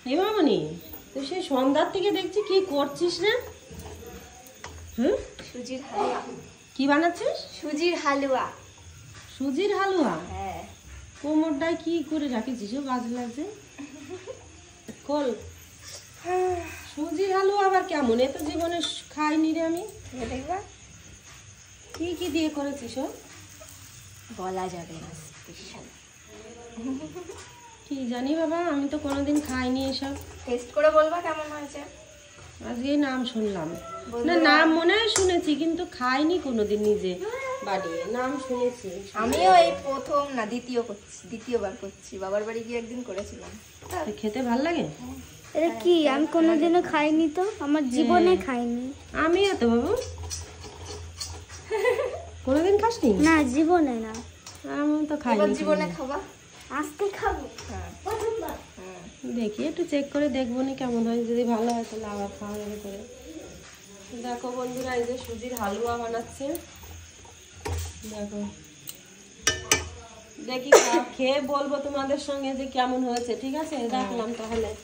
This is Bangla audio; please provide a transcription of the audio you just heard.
হেমামণি, তুই সেই সন্ধ্যার থেকে দেখছি কি করছিস রে? হুম, সুজির হালুয়া। কি বানাচ্ছিস? সুজির হালুয়া। সুজির হালুয়া? হ্যাঁ। কোমরটায় কি করে রাখিছিস? বাজ লাগছে। খোল। সুজির হালুয়া আবার কেমন? এ তো জীবনে খাইনি রে আমি। দেখবা কি কি দিয়ে করেছিস? বলা যাবে না, স্পেশাল। কি জানি বাবা, আমি তো কোনোদিন খাইনি এসব। টেস্ট করে বলবা কেমন হয়েছে। আজকে নাম শুনলাম। না, বন্ধুরা- নাম মনে হয় শুনেছি, কিন্তু খাইনি কোনোদিন নিজে বানিয়ে। নাম শুনেছি। আমিও এই প্রথম না দ্বিতীয়বার করছি। বাবার বাড়ি গিয়ে একদিন করেছিলাম। তো খেতে ভাল লাগে? এটা কি? আমি কোনোদিনও খাইনি তো, আমার জীবনে খাইনি। আমিও তো বাবু। কোনোদিন খাসনি? না, জীবনে না। আমি তো এবার খাইনি। জীবনে খাবা। আজকে খাবো হ্যাঁ। প্রথমবার। দেখি একটু চেক করে দেখবো নি কেমন হয়। যদি ভালো হয় তাহলে আবার খাওয়া যাবে করে। দেখো বন্ধুরা, এই যে সুজির হালুয়া বানাচ্ছে। দেখো, দেখি খেয়ে বলবো তোমাদের সঙ্গে যে কেমন হয়েছে। ঠিক আছে, রাখলাম তাহলে।